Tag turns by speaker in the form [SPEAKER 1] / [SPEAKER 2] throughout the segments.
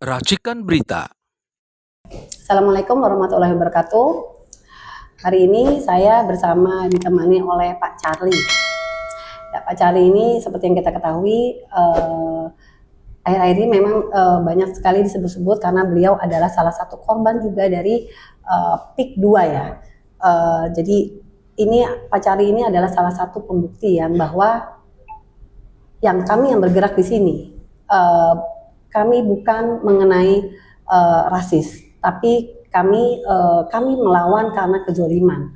[SPEAKER 1] Racikan Berita.
[SPEAKER 2] Assalamualaikum warahmatullahi wabarakatuh. Hari ini saya ditemani oleh Pak Charlie. Ya, Pak Charlie ini seperti yang kita ketahui, akhir-akhir ini memang banyak sekali disebut-sebut karena beliau adalah salah satu korban juga dari PIK 2 ya. Jadi ini Pak Charlie ini adalah salah satu pembuktian bahwa yang bergerak di sini, kami bukan mengenai rasis, tapi kami melawan karena kezoliman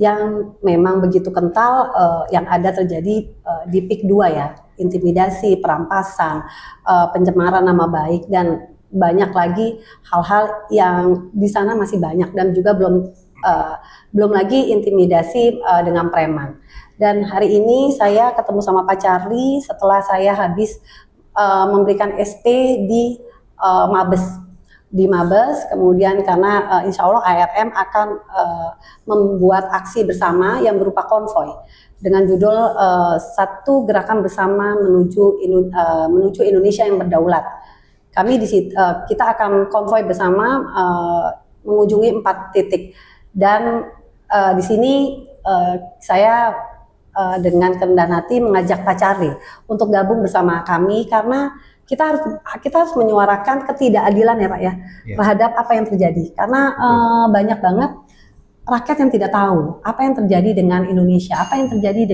[SPEAKER 2] yang memang begitu kental yang ada terjadi di PIK 2 ya, intimidasi, perampasan, pencemaran nama baik, dan banyak lagi hal-hal yang di sana masih banyak, dan juga belum lagi intimidasi dengan preman. Dan hari ini saya ketemu sama Pak Charlie setelah saya habis memberikan SP di Mabes, kemudian karena insya Allah ARM akan membuat aksi bersama yang berupa konvoy dengan judul satu gerakan bersama menuju Indonesia yang berdaulat. Kita akan konvoy bersama mengunjungi 4 titik, dan di sini saya dengan kerendahan hati mengajak Pak Charlie untuk gabung bersama kami, karena kita harus menyuarakan ketidakadilan ya Pak ya, terhadap apa yang terjadi, karena banyak banget rakyat yang tidak tahu apa yang terjadi dengan Indonesia, apa yang terjadi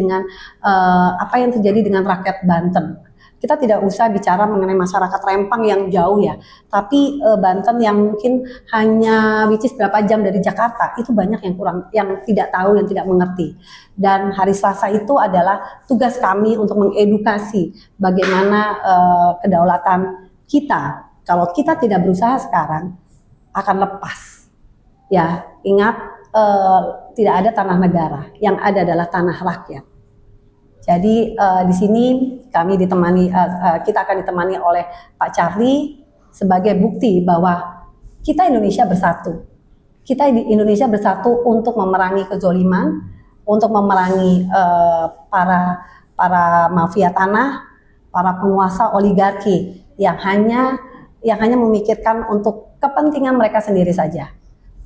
[SPEAKER 2] dengan rakyat Banten. Kita tidak usah bicara mengenai masyarakat Rempang yang jauh ya, tapi Banten yang mungkin hanya berapa jam dari Jakarta, itu banyak yang tidak tahu, yang tidak mengerti. Dan hari Selasa itu adalah tugas kami untuk mengedukasi bagaimana kedaulatan kita. Kalau kita tidak berusaha sekarang, akan lepas. Ya, ingat, tidak ada tanah negara, yang ada adalah tanah rakyat. Jadi di sini kita akan ditemani oleh Pak Charlie sebagai bukti bahwa kita Indonesia bersatu. Kita di Indonesia bersatu untuk memerangi kezoliman, untuk memerangi para mafia tanah, para penguasa oligarki yang hanya memikirkan untuk kepentingan mereka sendiri saja.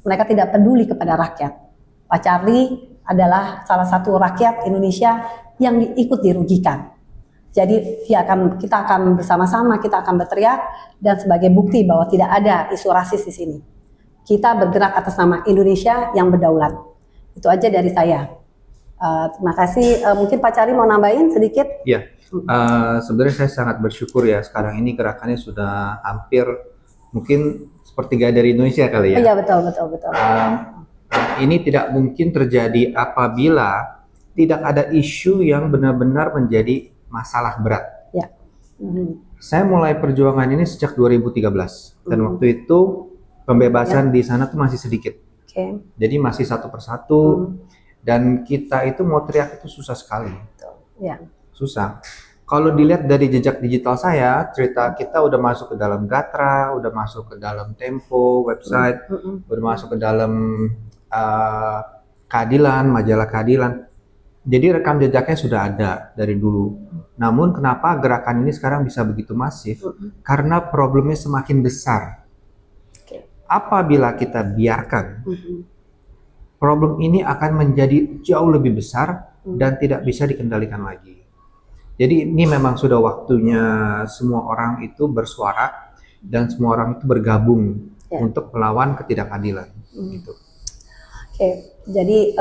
[SPEAKER 2] Mereka tidak peduli kepada rakyat. Pak Charlie adalah salah satu rakyat Indonesia yang ikut dirugikan. Jadi kita akan bersama-sama, kita akan berteriak, dan sebagai bukti bahwa tidak ada isu rasis di sini. Kita bergerak atas nama Indonesia yang berdaulat. Itu aja dari saya. Terima kasih. Mungkin Pak Charlie mau nambahin sedikit?
[SPEAKER 3] Ya, sebenarnya saya sangat bersyukur ya, sekarang ini gerakannya sudah hampir mungkin sepertiga dari Indonesia kali ya.
[SPEAKER 2] Iya, betul.
[SPEAKER 3] Ini tidak mungkin terjadi apabila tidak ada isu yang benar-benar menjadi masalah berat.
[SPEAKER 2] Ya.
[SPEAKER 3] Saya mulai perjuangan ini sejak 2013, dan waktu itu pembebasan di sana tuh masih sedikit. Jadi masih satu persatu, dan kita itu mau teriak itu susah sekali. Susah. Kalau dilihat dari jejak digital saya, cerita kita udah masuk ke dalam Gatra, udah masuk ke dalam Tempo, website, udah masuk ke dalam Keadilan, majalah Keadilan. Jadi rekam jejaknya sudah ada dari dulu. Namun kenapa gerakan ini sekarang bisa begitu masif? Karena problemnya semakin besar. Apabila kita biarkan, problem ini akan menjadi jauh lebih besar dan tidak bisa dikendalikan lagi. Jadi ini memang sudah waktunya semua orang itu bersuara dan semua orang itu bergabung untuk melawan ketidakadilan. Gitu.
[SPEAKER 2] Jadi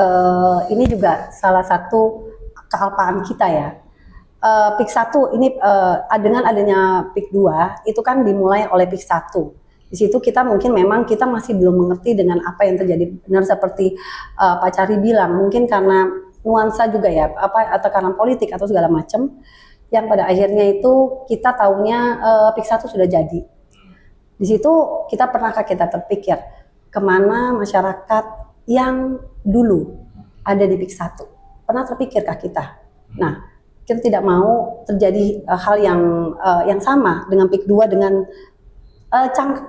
[SPEAKER 2] ini juga salah satu kealpaan kita ya. PIK 1 ini dengan adanya PIK 2 itu kan dimulai oleh PIK 1. Di situ kita masih belum mengerti dengan apa yang terjadi. Benar seperti Pak Charlie bilang, mungkin karena nuansa juga ya, atau karena politik atau segala macam, yang pada akhirnya itu kita taunya PIK 1 sudah jadi. Di situ pernahkah kita terpikir kemana masyarakat yang dulu ada di PIK 1? Pernah terpikirkah kita? Nah, kita tidak mau terjadi hal yang sama dengan PIK 2 dengan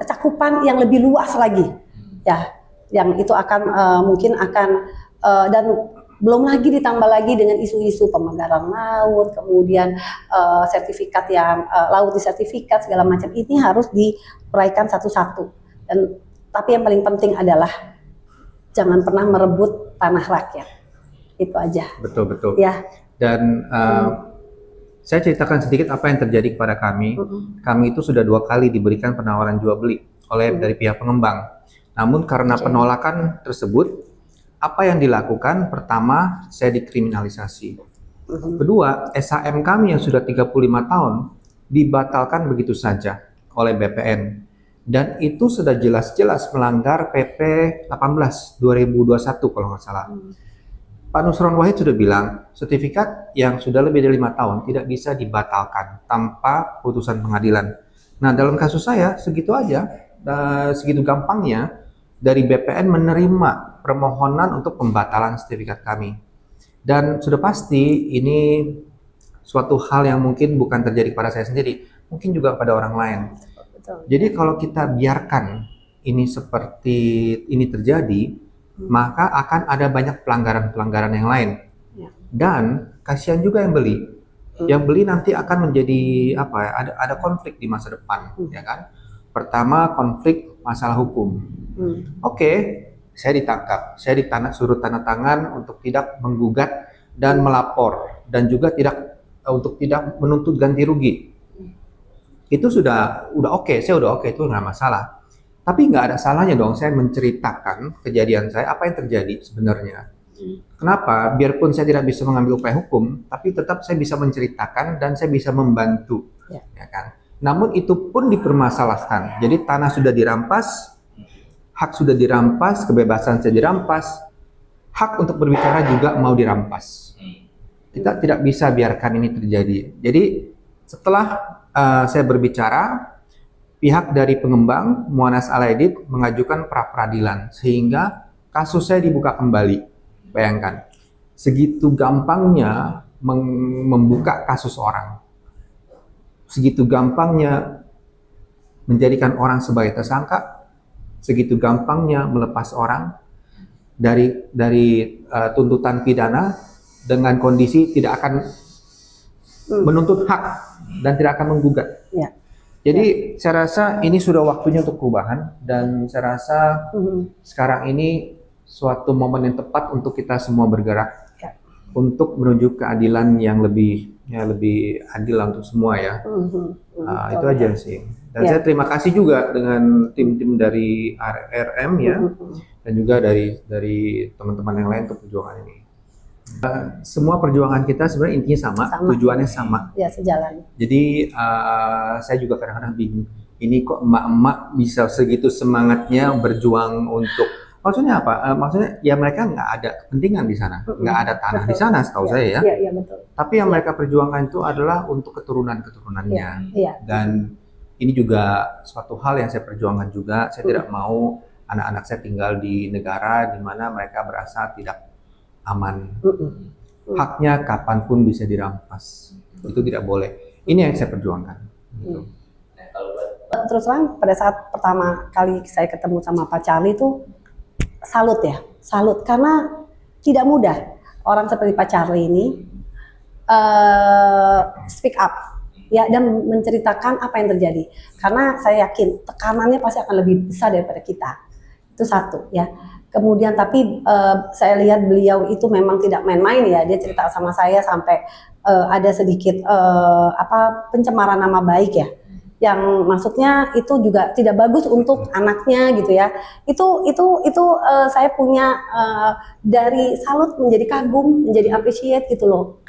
[SPEAKER 2] cakupan yang lebih luas lagi, ya, yang itu akan dan Belum lagi ditambah lagi dengan isu-isu pemagaran laut, kemudian sertifikat yang laut di sertifikat segala macam, ini harus diuraikan satu-satu. Dan tapi yang paling penting adalah jangan pernah merebut tanah rakyat. Itu aja.
[SPEAKER 3] Betul.
[SPEAKER 2] Ya.
[SPEAKER 3] Dan saya ceritakan sedikit apa yang terjadi kepada kami. Kami itu sudah 2 kali diberikan penawaran jual beli oleh dari pihak pengembang. Namun karena penolakan tersebut, apa yang dilakukan? Pertama, saya dikriminalisasi. Kedua, SHM kami yang sudah 35 tahun dibatalkan begitu saja oleh BPN. Dan itu sudah jelas-jelas melanggar PP 18 2021 kalau nggak salah. Pak Nusron Wahid sudah bilang, sertifikat yang sudah lebih dari 5 tahun tidak bisa dibatalkan tanpa putusan pengadilan. Nah, dalam kasus saya segitu aja, segitu gampangnya dari BPN menerima permohonan untuk pembatalan sertifikat kami. Dan sudah pasti ini suatu hal yang mungkin bukan terjadi pada saya sendiri, mungkin juga pada orang lain.
[SPEAKER 2] Betul.
[SPEAKER 3] Jadi kalau kita biarkan ini seperti ini terjadi, maka akan ada banyak pelanggaran-pelanggaran yang lain. Dan kasihan juga yang beli. Yang beli nanti akan menjadi apa ya? Ada konflik di masa depan, ya kan? Pertama, konflik masalah hukum. Oke, saya ditangkap, saya suruh tanda tangan untuk tidak menggugat dan melapor, dan juga untuk tidak menuntut ganti rugi. Itu udah oke, saya udah oke, itu nggak masalah. Tapi nggak ada salahnya dong saya menceritakan kejadian saya, apa yang terjadi sebenarnya. Kenapa? Biarpun saya tidak bisa mengambil upaya hukum, tapi tetap saya bisa menceritakan dan saya bisa membantu, ya kan? Namun itu pun dipermasalahkan. Jadi tanah sudah dirampas, hak sudah dirampas, kebebasan saya dirampas, hak untuk berbicara juga mau dirampas. Kita tidak bisa biarkan ini terjadi. Jadi setelah saya berbicara, pihak dari pengembang Muanas Alaidit mengajukan pra peradilan sehingga kasus saya dibuka kembali. Bayangkan, segitu gampangnya membuka kasus orang, segitu gampangnya menjadikan orang sebagai tersangka, segitu gampangnya melepas orang dari tuntutan pidana dengan kondisi tidak akan menuntut hak dan tidak akan menggugat. Jadi saya rasa ini sudah waktunya untuk perubahan, dan saya rasa sekarang ini suatu momen yang tepat untuk kita semua bergerak untuk menuju keadilan yang lebih adil untuk semua ya. Itu aja sih. Dan saya terima kasih juga dengan tim-tim dari RRM ya, dan juga dari teman-teman yang lain untuk perjuangan ini. Semua perjuangan kita sebenarnya intinya sama. Tujuannya sama.
[SPEAKER 2] Ya, sejalan.
[SPEAKER 3] Jadi saya juga kadang-kadang bingung, ini kok emak-emak bisa segitu semangatnya berjuang untuk, maksudnya apa? Maksudnya ya mereka nggak ada kepentingan di sana, nggak ada tanah di sana setahu saya ya.
[SPEAKER 2] Iya, betul. Tapi
[SPEAKER 3] yang mereka perjuangkan itu adalah untuk keturunan-keturunannya. Dan ini juga suatu hal yang saya perjuangkan juga. Saya tidak mau anak-anak saya tinggal di negara di mana mereka berasa tidak aman. Haknya kapanpun bisa dirampas. Itu tidak boleh. Ini yang saya perjuangkan. Gitu.
[SPEAKER 2] Terus terang pada saat pertama kali saya ketemu sama Pak Charlie itu salut karena tidak mudah orang seperti Pak Charlie ini speak up ya, dan menceritakan apa yang terjadi, karena saya yakin tekanannya pasti akan lebih besar daripada kita. Itu satu ya. Kemudian tapi saya lihat beliau itu memang tidak main-main ya, dia cerita sama saya sampai ada sedikit pencemaran nama baik ya, yang maksudnya itu juga tidak bagus untuk anaknya gitu ya. Itu saya punya dari salut menjadi kagum, menjadi appreciate gitu loh.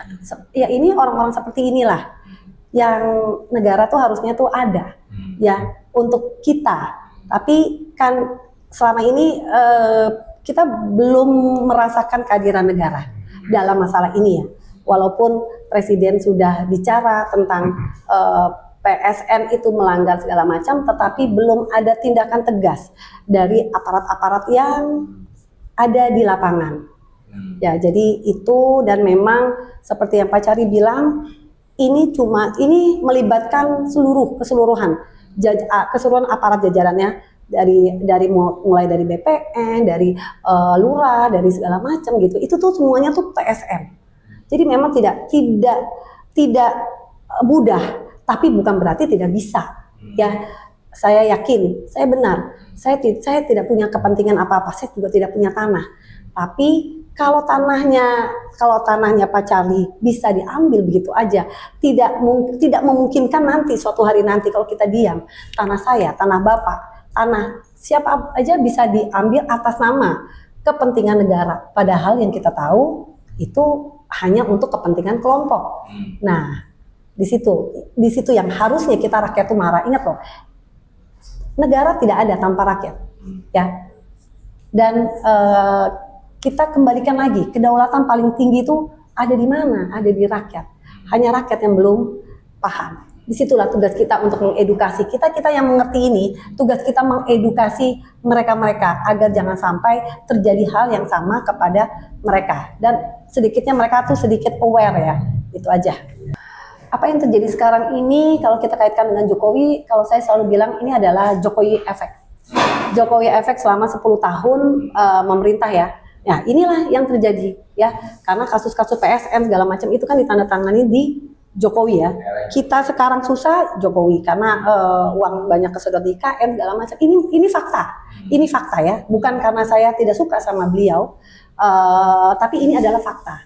[SPEAKER 2] Ya ini orang-orang seperti inilah yang negara tuh harusnya tuh ada ya untuk kita. Tapi kan selama ini kita belum merasakan kehadiran negara dalam masalah ini ya. Walaupun Presiden sudah bicara tentang PSN itu melanggar segala macam, tetapi belum ada tindakan tegas dari aparat-aparat yang ada di lapangan. Ya, jadi itu, dan memang seperti yang Pak Cari bilang, ini melibatkan keseluruhan aparat jajarannya, mulai dari BPN, dari lurah, dari segala macam gitu. Itu tuh semuanya tuh PSN. Jadi memang tidak mudah, tapi bukan berarti tidak bisa. Ya, saya yakin, saya benar. Saya tidak punya kepentingan apa-apa, saya juga tidak punya tanah. Tapi kalau tanahnya Pak Charlie bisa diambil begitu aja, tidak memungkinkan nanti suatu hari nanti kalau kita diam, tanah saya, tanah Bapak, tanah siapa aja bisa diambil atas nama kepentingan negara. Padahal yang kita tahu itu hanya untuk kepentingan kelompok. Nah, di situ yang harusnya kita rakyat itu marah. Ingat loh, negara tidak ada tanpa rakyat, ya. Dan kita kembalikan lagi, kedaulatan paling tinggi itu ada di mana? Ada di rakyat. Hanya rakyat yang belum paham. Disitulah tugas kita untuk mengedukasi. Kita yang mengerti ini, tugas kita mengedukasi mereka-mereka agar jangan sampai terjadi hal yang sama kepada mereka. Dan sedikitnya mereka tuh sedikit aware ya, itu aja. Apa yang terjadi sekarang ini, kalau kita kaitkan dengan Jokowi, kalau saya selalu bilang ini adalah Jokowi efek. Jokowi efek selama 10 tahun memerintah ya. Ya, inilah yang terjadi ya. Karena kasus-kasus PSN segala macam itu kan ditandatangani di Jokowi ya. Kita sekarang susah Jokowi karena uang banyak kesedot di IKN segala macam. Ini fakta. Ini fakta ya. Bukan karena saya tidak suka sama beliau, tapi ini adalah fakta.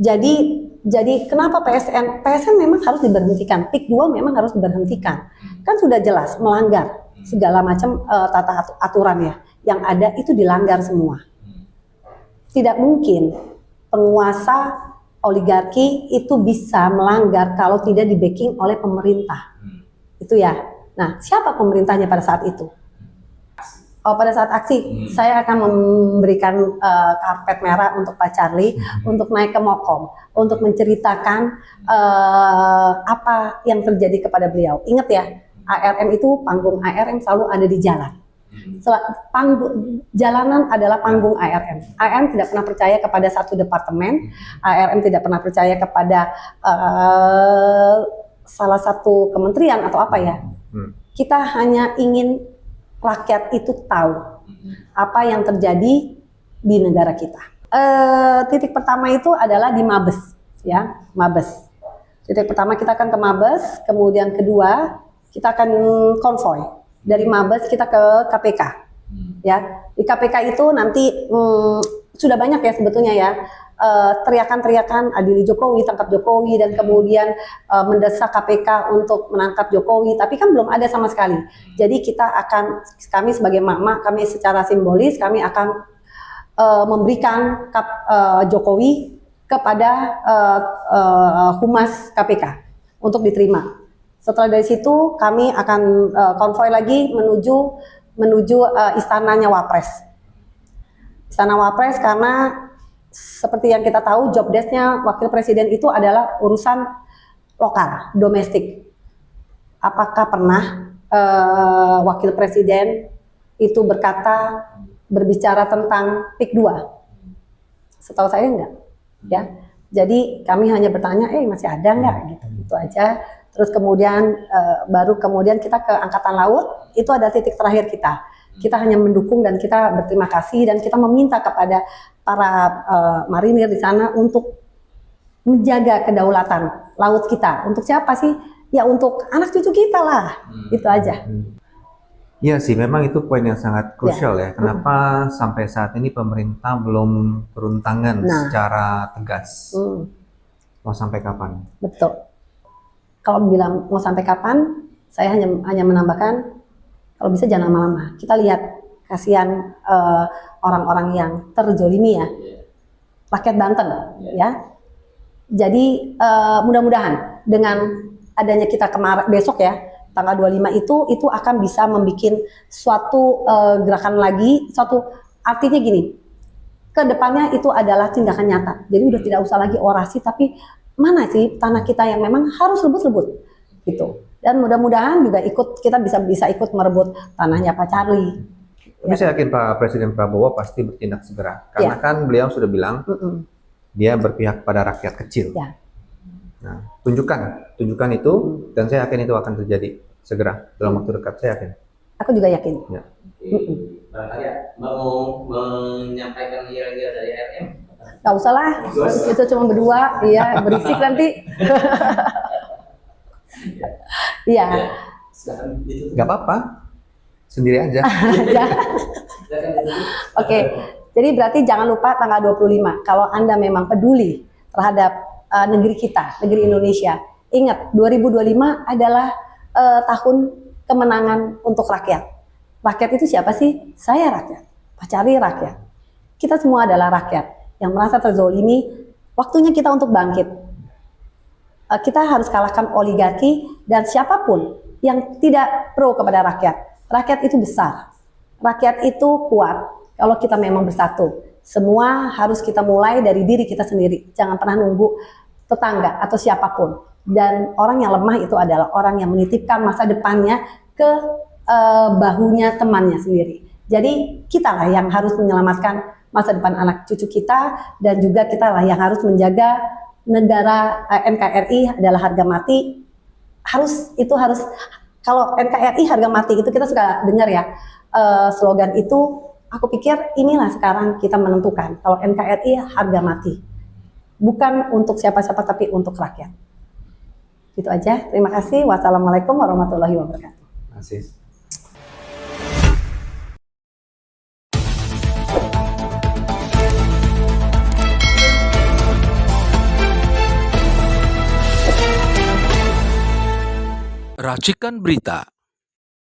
[SPEAKER 2] Jadi kenapa PSN memang harus diberhentikan. PIK 2 memang harus diberhentikan. Kan sudah jelas melanggar segala macam tata aturan ya. Yang ada itu dilanggar semua. Tidak mungkin penguasa oligarki itu bisa melanggar kalau tidak di-backing oleh pemerintah. Itu ya. Nah, siapa pemerintahnya pada saat itu? Pada saat aksi, saya akan memberikan karpet merah untuk Pak Charlie untuk naik ke Mokom, untuk menceritakan apa yang terjadi kepada beliau. Ingat ya, ARM itu panggung ARM selalu ada di jalan. Jalanan adalah panggung ARM. ARM tidak pernah percaya kepada satu departemen. ARM tidak pernah percaya kepada salah satu kementerian atau apa ya. Kita hanya ingin rakyat itu tahu apa yang terjadi di negara kita. Titik pertama itu adalah di Mabes, ya, Mabes. Titik pertama kita akan ke Mabes, kemudian kedua kita akan konvoy. Dari Mabes kita ke KPK, ya. Di KPK itu nanti sudah banyak ya sebetulnya ya teriakan-teriakan adili Jokowi, tangkap Jokowi, dan kemudian mendesak KPK untuk menangkap Jokowi. Tapi kan belum ada sama sekali. Jadi kami sebagai mak-mak, kami secara simbolis kami akan memberikan Jokowi kepada Humas KPK untuk diterima. Setelah dari situ kami akan konvoy lagi menuju istananya Wapres. Istana Wapres karena seperti yang kita tahu job desk-nya wakil presiden itu adalah urusan lokal, domestik. Apakah pernah wakil presiden itu berbicara tentang PIK 2? Setahu saya enggak, ya. Jadi kami hanya bertanya, masih ada enggak gitu, itu aja. Terus kemudian baru kemudian kita ke Angkatan Laut, itu ada titik terakhir kita. Kita hanya mendukung dan kita berterima kasih dan kita meminta kepada para marinir di sana untuk menjaga kedaulatan laut kita. Untuk siapa sih? Ya untuk anak cucu kita lah, itu aja.
[SPEAKER 3] Iya sih, memang itu poin yang sangat krusial ya. Kenapa sampai saat ini pemerintah belum turun tangan secara tegas? Mau sampai kapan? Betul.
[SPEAKER 2] Kalau bilang mau sampai kapan, saya hanya menambahkan kalau bisa jangan lama-lama. Kita lihat kasihan orang-orang yang terzolimi ya, rakyat Banten ya. Jadi mudah-mudahan dengan adanya kita besok ya, tanggal 25 itu akan bisa membuat suatu gerakan lagi, artinya gini, ke depannya itu adalah tindakan nyata. Jadi udah tidak usah lagi orasi, tapi mana sih tanah kita yang memang harus rebut-rebut gitu. Dan mudah-mudahan juga kita bisa ikut merebut tanahnya Pak Charlie.
[SPEAKER 3] Tapi saya yakin Pak Presiden Prabowo pasti bertindak segera. Karena kan beliau sudah bilang dia berpihak pada rakyat kecil. Ya. Nah, tunjukkan itu dan saya yakin itu akan terjadi segera dalam waktu dekat, saya yakin.
[SPEAKER 2] Aku juga yakin.
[SPEAKER 3] Ya.
[SPEAKER 1] Barangkali ya, Mbak mau menyampaikan kira-kira dari RM?
[SPEAKER 2] Gak usah lah, itu cuma berdua, iya berisik nanti. Iya.
[SPEAKER 1] Silakan ditutup.
[SPEAKER 3] Nggak apa-apa, sendiri aja.
[SPEAKER 1] Silakan ditutup.
[SPEAKER 2] Oke, jadi berarti jangan lupa tanggal 25. Kalau Anda memang peduli terhadap negeri kita, negeri Indonesia, ingat 2025 adalah tahun kemenangan untuk rakyat. Rakyat itu siapa sih? Saya rakyat, Pak Charlie rakyat. Kita semua adalah rakyat yang merasa terzolimi. Waktunya kita untuk bangkit. Kita harus kalahkan oligarki dan siapapun yang tidak pro kepada rakyat. Rakyat itu besar, rakyat itu kuat kalau kita memang bersatu. Semua harus kita mulai dari diri kita sendiri. Jangan pernah nunggu tetangga atau siapapun. Dan orang yang lemah itu adalah orang yang menitipkan masa depannya ke bahunya temannya sendiri. Jadi kitalah yang harus menyelamatkan masa depan anak cucu kita, dan juga kitalah yang harus menjaga negara. NKRI adalah harga mati. Kalau NKRI harga mati itu kita suka dengar ya slogan itu. Aku pikir inilah sekarang kita menentukan kalau NKRI harga mati, bukan untuk siapa-siapa tapi untuk rakyat. Gitu aja. Terima kasih. Wassalamualaikum warahmatullahi wabarakatuh.
[SPEAKER 3] Terima kasih.
[SPEAKER 4] Racikan Berita